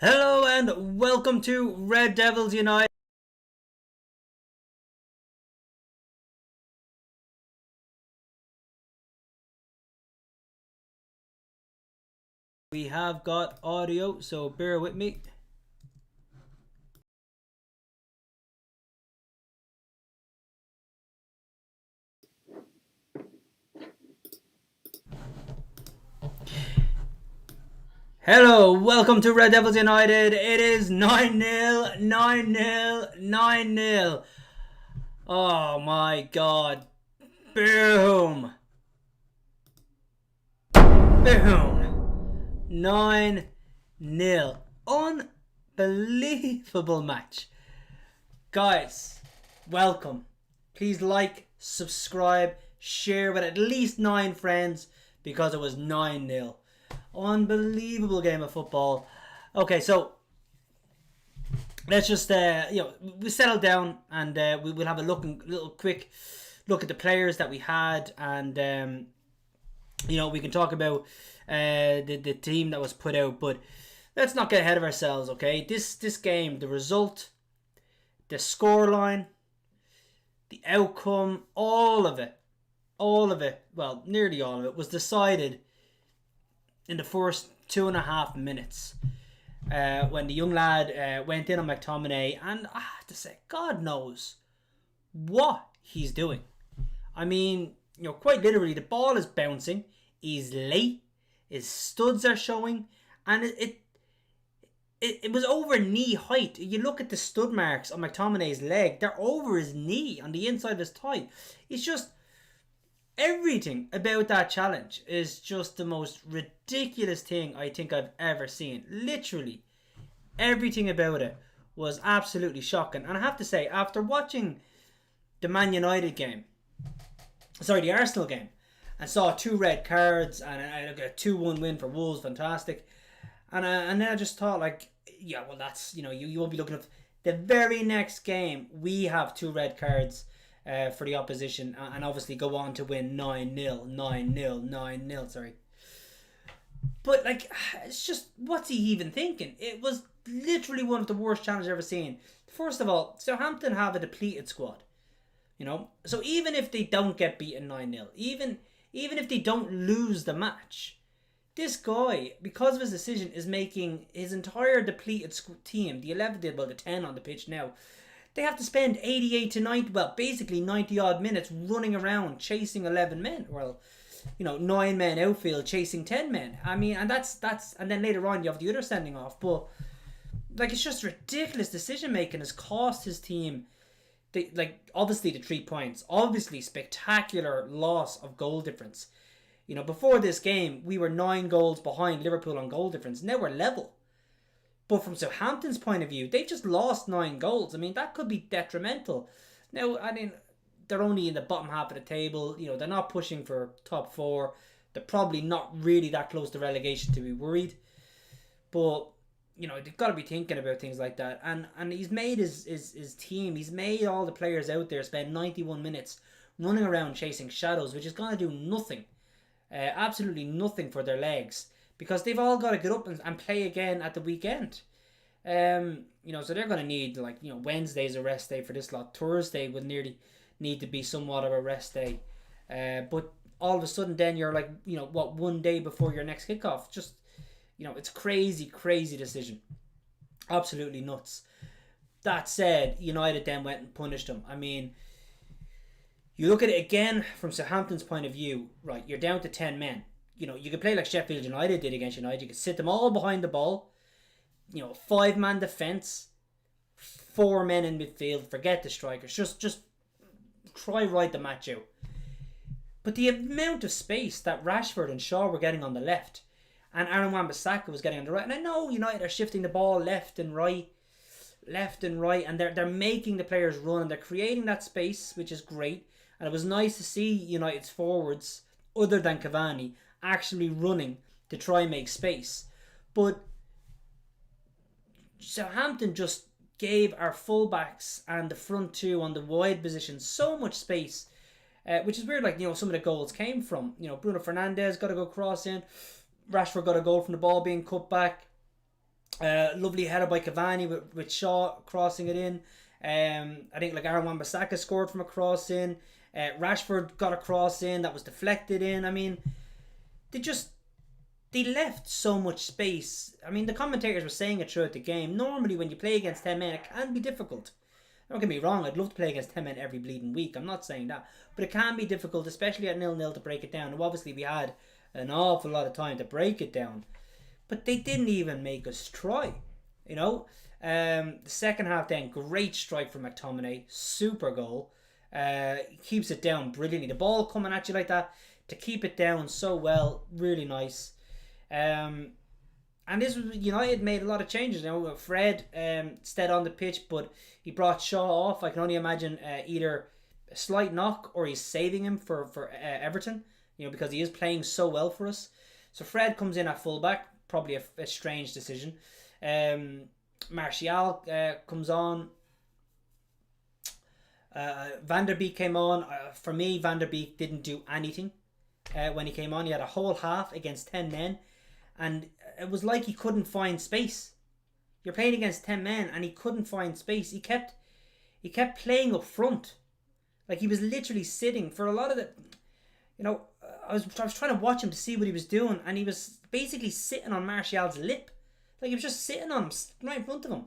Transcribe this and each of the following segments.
Hello and welcome to Red Devils United. We have got audio, so bear with me. Hello, welcome to Red Devils United. It is 9-0, 9-0, 9-0. Oh my god. Boom. Boom. 9-0. Unbelievable match. Guys, welcome. Please like, subscribe, share with at least 9 friends because it was 9-0. Unbelievable game of football. Okay, so let's just we settle down and we will have a little quick look at the players that we had, and we can talk about the team that was put out. But let's not get ahead of ourselves. Okay, this game, the result, the scoreline, the outcome, all of it, well, nearly all of it was decided in the first 2.5 minutes when the young lad went in on McTominay, and I have to say, God knows what he's doing. I mean, quite literally, the ball is bouncing, he's late, his studs are showing, and it was over knee height. You look at the stud marks on McTominay's leg, they're over his knee on the inside of his thigh. It's just everything about that challenge is just the most ridiculous thing I think I've ever seen. Literally, everything about it was absolutely shocking. And I have to say, after watching the Man United game, the Arsenal game, and saw 2 red cards and a 2-1 win for Wolves, fantastic. And then I just thought, that's, you won't be looking at the very next game. We have 2 red cards for the opposition, and obviously go on to win 9-0, 9-0, 9-0, sorry. But, it's just, what's he even thinking? It was literally one of the worst challenges I've ever seen. First of all, Southampton have a depleted squad, so even if they don't get beaten 9-0, even if they don't lose the match, this guy, because of his decision, is making his entire depleted team, the 11, the 10 on the pitch now, they have to spend 88 to 90, well, basically 90 odd minutes running around chasing 11 men. Well, 9 men outfield chasing 10 men. I mean, and that's, and then later on you have the other sending off. But, it's just ridiculous decision making has cost his team, obviously the 3 points. Obviously, spectacular loss of goal difference. Before this game, we were 9 goals behind Liverpool on goal difference. Now we're level. But from Southampton's point of view, they've just lost 9 goals. I mean, that could be detrimental. Now, I mean, they're only in the bottom half of the table. They're not pushing for top 4. They're probably not really that close to relegation to be worried. But, they've got to be thinking about things like that. And he's made his team, he's made all the players out there spend 91 minutes running around chasing shadows, which is going to do nothing. Absolutely nothing for their legs. Because they've all got to get up and play again at the weekend. So they're going to need, Wednesday's a rest day for this lot. Thursday would nearly need to be somewhat of a rest day. But all of a sudden then you're 1 day before your next kickoff. Just, it's crazy, crazy decision. Absolutely nuts. That said, United then went and punished them. I mean, you look at it again from Southampton's point of view, right, you're down to 10 men. You could play like Sheffield United did against United. You could sit them all behind the ball. 5-man defence, 4 men in midfield. Forget the strikers. Just try ride the match out. But the amount of space that Rashford and Shaw were getting on the left, and Aaron Wan-Bissaka was getting on the right, and I know United are shifting the ball left and right, and they're making the players run, and they're creating that space, which is great. And it was nice to see United's forwards, other than Cavani, actually running to try and make space. But Southampton just gave our fullbacks and the front 2 on the wide position so much space, which is weird. Some of the goals came from, Bruno Fernandes got a good cross in, Rashford got a goal from the ball being cut back, Lovely header by Cavani with Shaw crossing it in. I think like Aaron Wan-Bissaka scored from a cross in. Rashford got a cross in that was deflected in. I mean, they left so much space. I mean, the commentators were saying it throughout the game. Normally, when you play against 10 men, it can be difficult. Don't get me wrong, I'd love to play against 10 men every bleeding week. I'm not saying that. But it can be difficult, especially at 0-0 to break it down. And obviously, we had an awful lot of time to break it down. But they didn't even make us try. You know? The second half then, great strike from McTominay. Super goal. He keeps it down brilliantly. The ball coming at you like that, to keep it down so well, really nice. And this was, United made a lot of changes. Fred stayed on the pitch, but he brought Shaw off. I can only imagine either a slight knock or he's saving him for Everton, because he is playing so well for us. So Fred comes in at fullback, probably a strange decision. Martial comes on. Van der Beek came on. For me, Van der Beek didn't do anything when he came on. He had a whole half against 10 men, and it was like he couldn't find space. You're playing against 10 men and he couldn't find space. He kept playing up front. Like, he was literally sitting for a lot of the... I was trying to watch him to see what he was doing, and he was basically sitting on Martial's lip. Like, he was just sitting on him, right in front of him.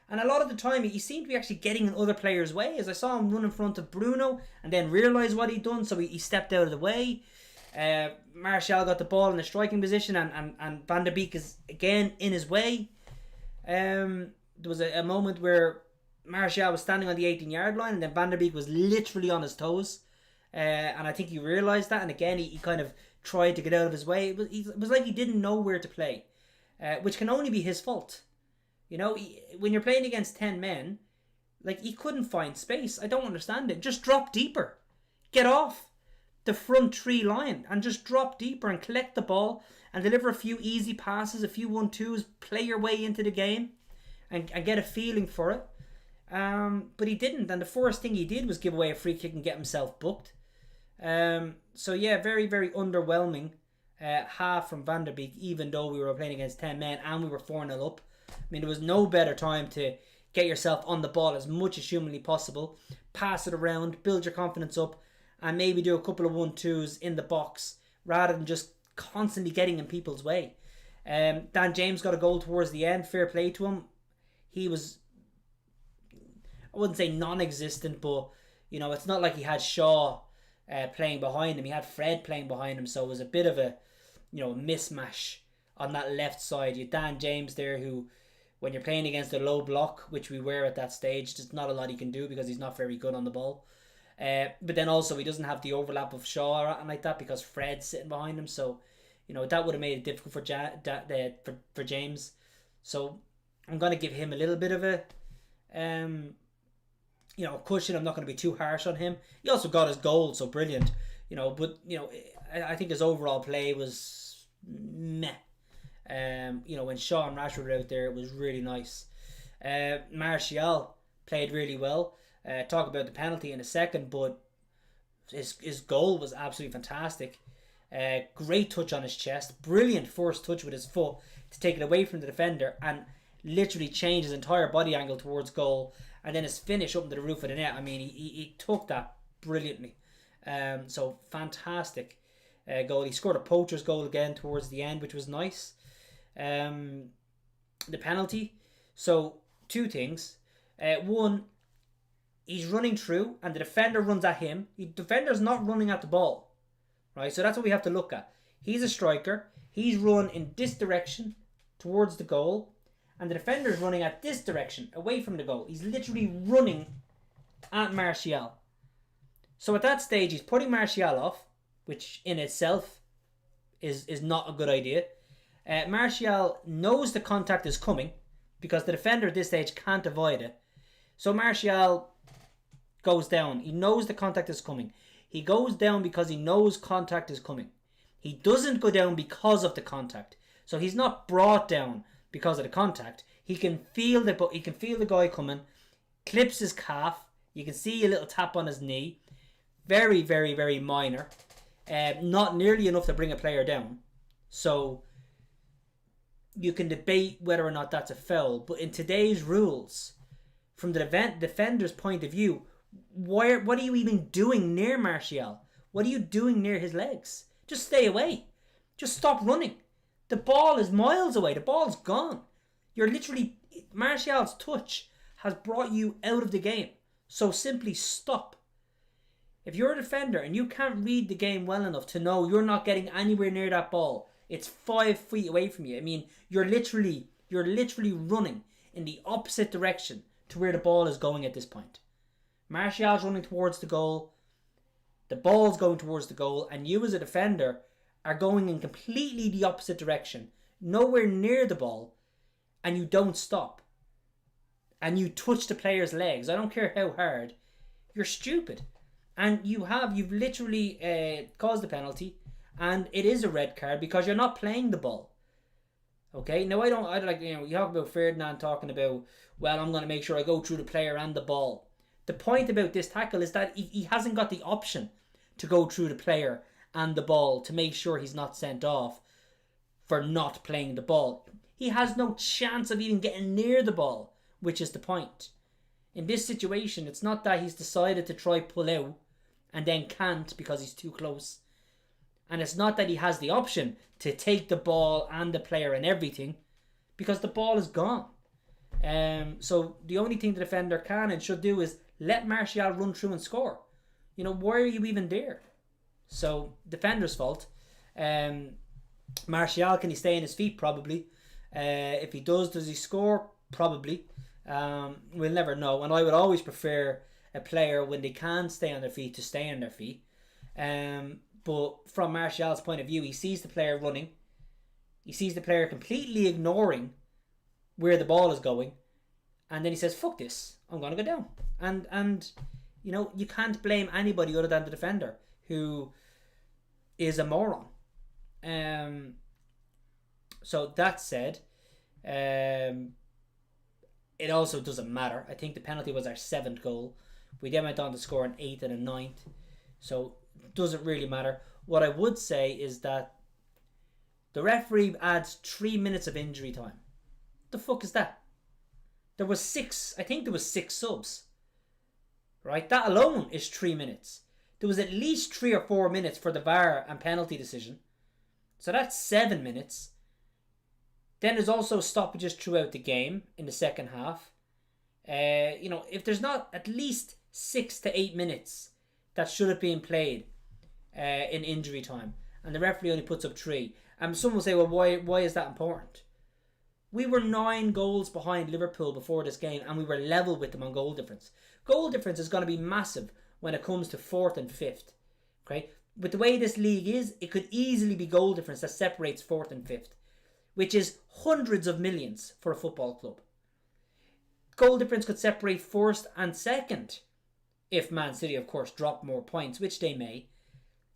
And a lot of the time, he seemed to be actually getting in other players' way. As I saw him run in front of Bruno and then realised what he'd done, so he stepped out of the way. Martial got the ball in the striking position, and Van der Beek is again in his way. There was a moment where Martial was standing on the 18-yard line, and then Van der Beek was literally on his toes. And I think he realised that, and again he kind of tried to get out of his way. It was like he didn't know where to play, which can only be his fault. When you're playing against 10 men, like, he couldn't find space. I don't understand it. Just drop deeper. Get off the front three line and just drop deeper and collect the ball and deliver a few easy passes, a few 1-2s, play your way into the game and get a feeling for it. But he didn't, and the first thing he did was give away a free kick and get himself booked. So yeah, very, very underwhelming half from Van der Beek, even though we were playing against 10 men and we were 4-0 up. I mean, there was no better time to get yourself on the ball as much as humanly possible, pass it around, build your confidence up, and maybe do a couple of 1-2s in the box rather than just constantly getting in people's way. Dan James got a goal towards the end, fair play to him. He was, I wouldn't say non-existent, but it's not like he had Shaw playing behind him. He had Fred playing behind him, so it was a bit of a mismatch on that left side. You had Dan James there, who, when you're playing against a low block, which we were at that stage, there's not a lot he can do because he's not very good on the ball. But then also he doesn't have the overlap of Shaw or anything like that because Fred's sitting behind him. So, that would have made it difficult for James. So I'm going to give him a little bit of a cushion. I'm not going to be too harsh on him. He also got his goal, so brilliant. But I think his overall play was meh. When Shaw and Rashford were out there, it was really nice. Martial played really well. Talk about the penalty in a second, but his goal was absolutely fantastic. Great touch on his chest, brilliant first touch with his foot to take it away from the defender and literally change his entire body angle towards goal, and then his finish up into the roof of the net. I mean, he took that brilliantly. So fantastic goal. He scored a poacher's goal again towards the end, which was nice. The penalty. So two things. One, he's running through and the defender runs at him. The defender's not running at the ball, right? So that's what we have to look at. He's a striker. He's run in this direction towards the goal, and the defender's running at this direction away from the goal. He's literally running at Martial. So at that stage, he's putting Martial off, which in itself is not a good idea. Martial knows the contact is coming because the defender at this stage can't avoid it. So Martial goes down. He knows the contact is coming. He goes down because he knows contact is coming. He doesn't go down because of the contact. So he's not brought down because of the contact. He can feel the guy coming, clips his calf. You can see a little tap on his knee. Very, very, very minor. Not nearly enough to bring a player down. So you can debate whether or not that's a foul. But in today's rules, from the defender's point of view, what are you even doing near Martial? What are you doing near his legs? Just stay away. Just stop running. The ball is miles away. The ball's gone. You're literally... Martial's touch has brought you out of the game. So simply stop. If you're a defender and you can't read the game well enough to know you're not getting anywhere near that ball, it's 5 feet away from you. I mean, you're literally running in the opposite direction to where the ball is going at this point. Martial's running towards the goal. The ball's going towards the goal, and you as a defender are going in completely the opposite direction, nowhere near the ball, and you don't stop. And you touch the player's legs. I don't care how hard. You're stupid. And you've literally caused a penalty, and it is a red card because you're not playing the ball. Okay, now you talk about Ferdinand talking about, well, I'm going to make sure I go through the player and the ball. The point about this tackle is that he hasn't got the option to go through the player and the ball to make sure he's not sent off for not playing the ball. He has no chance of even getting near the ball, which is the point. In this situation, it's not that he's decided to try pull out and then can't because he's too close. And it's not that he has the option to take the ball and the player and everything, because the ball is gone. So the only thing the defender can and should do is let Martial run through and score. You know, why are you even there? So, defender's fault. Martial, can he stay on his feet? Probably. If he does he score? Probably. We'll never know. And I would always prefer a player, when they can stay on their feet, to stay on their feet. But from Martial's point of view, he sees the player running. He sees the player completely ignoring where the ball is going. And then he says, fuck this, I'm going to go down. And you know, you can't blame anybody other than the defender, who is a moron. So that said, it also doesn't matter. I think the penalty was our 7th goal. We then went on to score an 8th and a 9th. So it doesn't really matter. What I would say is that the referee adds 3 minutes of injury time. The fuck is that? There was 6 subs. Right? That alone is 3 minutes. There was at least 3 or 4 minutes for the VAR and penalty decision. So that's 7 minutes. Then there's also stoppages throughout the game in the second half. If there's not at least 6 to 8 minutes that should have been played in injury time, and the referee only puts up 3. Some will say, well, why is that important? We were 9 goals behind Liverpool before this game, and we were level with them on goal difference. Goal difference is going to be massive when it comes to 4th and 5th. Okay? With the way this league is, it could easily be goal difference that separates 4th and 5th, which is hundreds of millions for a football club. Goal difference could separate 1st and 2nd if Man City, of course, drop more points, which they may.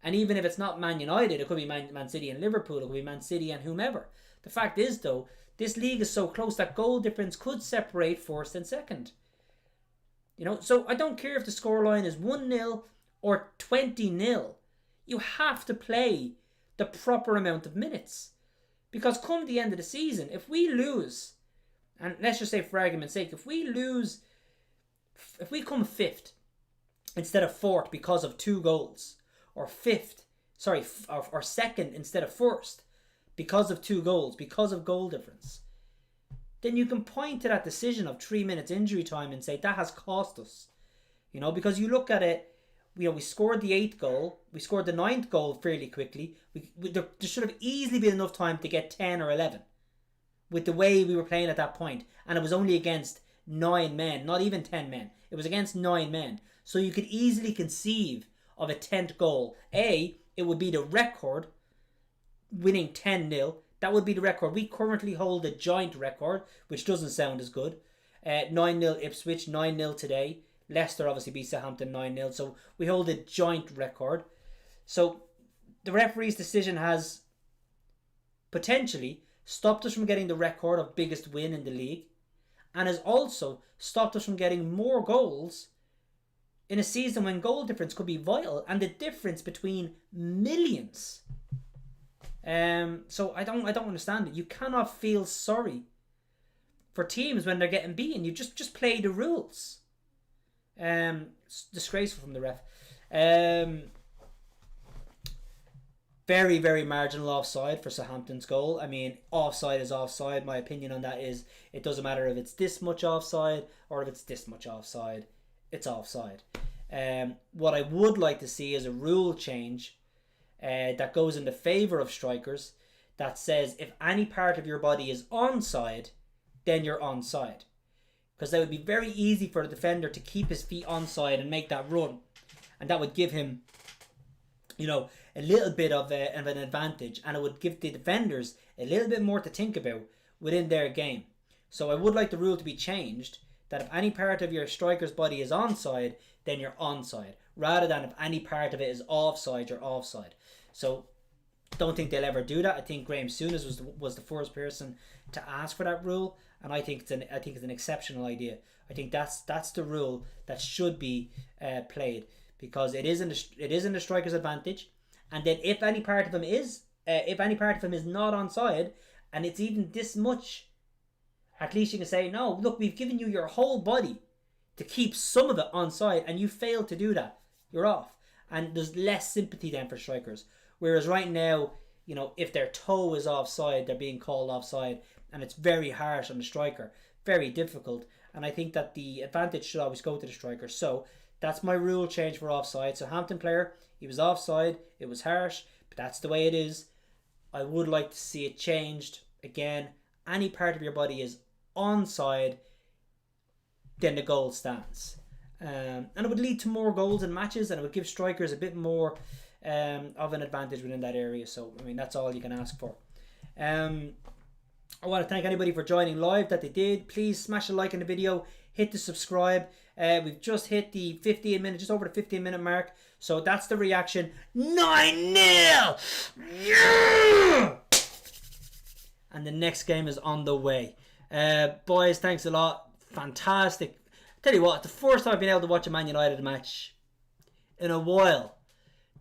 And even if it's not Man United, it could be Man City and Liverpool, it could be Man City and whomever. The fact is, though, this league is so close that goal difference could separate 1st and 2nd. So I don't care if the scoreline is 1-0 or 20-0. You have to play the proper amount of minutes. Because come the end of the season, if we lose, and let's just say for argument's sake, if we come 5th instead of 4th because of 2 goals, or 2nd instead of 1st because of 2 goals, because of goal difference, then you can point to that decision of 3 minutes injury time and say that has cost us. Because you look at it, we scored the 8th goal, we scored the 9th goal fairly quickly. There should have easily been enough time to get 10 or 11 with the way we were playing at that point, and it was only against 9 men, not even 10 men. It was against 9 men. So you could easily conceive of a 10th goal. It would be the record, winning 10-0. That would be the record. We currently hold a joint record, which doesn't sound as good. 9-0 Ipswich, 9-0 today. Leicester obviously beat Southampton 9-0. So we hold a joint record. So the referee's decision has potentially stopped us from getting the record of biggest win in the league, and has also stopped us from getting more goals in a season when goal difference could be vital, and the difference between millions. So I don't understand it. You cannot feel sorry for teams when they're getting beaten. You just play the rules. It's disgraceful from the ref. Very, very marginal offside for Southampton's goal. I mean, offside is offside. My opinion on that is it doesn't matter if it's this much offside or if it's this much offside. It's offside. What I would like to see is a rule change that goes in the favour of strikers, that says if any part of your body is onside, then you're onside. Because that would be very easy for the defender to keep his feet onside and make that run. And that would give him, you know, a little bit of an advantage, and it would give the defenders a little bit more to think about within their game. So I would like the rule to be changed, that if any part of your striker's body is onside, then you're onside, rather than if any part of it is offside, you're offside. So don't think they'll ever do that. I think Graham Souness was the first person to ask for that rule, and I think it's an exceptional idea. I think that's the rule that should be played, because it is in the striker's advantage. And then if any part of him is not onside, and it's even this much, at least you can say, no, look, we've given you your whole body to keep some of it onside, and you failed to do that. You're off. And there's less sympathy then for strikers. Whereas right now, you know, if their toe is offside, they're being called offside, and it's very harsh on the striker, very difficult. And I think that the advantage should always go to the striker. So that's my rule change for offside. So Hampton player, he was offside. It was harsh, but that's the way it is. I would like to see it changed. Again, any part of your body is onside, then the goal stands. And it would lead to more goals in matches, and it would give strikers a bit more of an advantage within that area. So, I mean, that's all you can ask for. I want to thank anybody for joining live that they did. Please smash a like on the video. Hit the subscribe. We've just hit the 15 minute, just over the 15 minute mark. So that's the reaction. 9-0! Yeah! And the next game is on the way. Boys, thanks a lot. Fantastic. Tell you what, the first time I've been able to watch a Man United match in a while,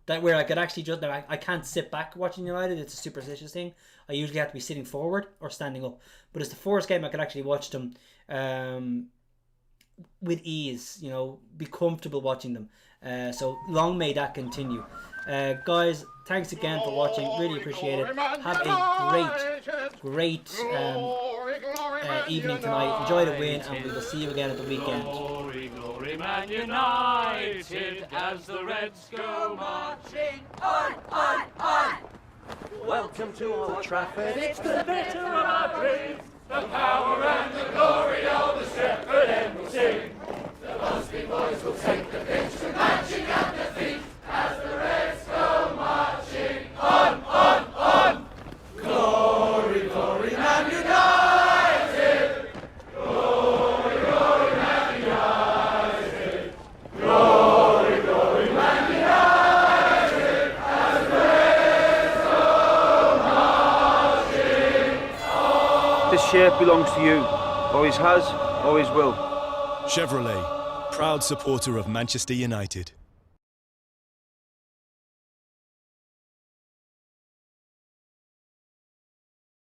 that where I could actually just, I can't sit back watching United. It's a superstitious thing. I usually have to be sitting forward or standing up. But it's the first game I could actually watch them with ease, you know, be comfortable watching them. So long may that continue. Guys, thanks again for watching. Really appreciate it. Have a great evening tonight. Enjoy the win, and we will see you again at the weekend. Glory, glory, Man United, as the Reds go marching on. Welcome to Old Trafford. It's the better of our dreams, the power and the glory of the Shepherd End will sing. The Busby boys will take the pitch to marching at their feet as the Reds go marching on. Glory, glory, Man United. Glory, glory, Man United. Glory, glory, Man United. As the Reds go marching on. This shirt belongs to you. Always has, always will. Chevrolet, proud supporter of Manchester United.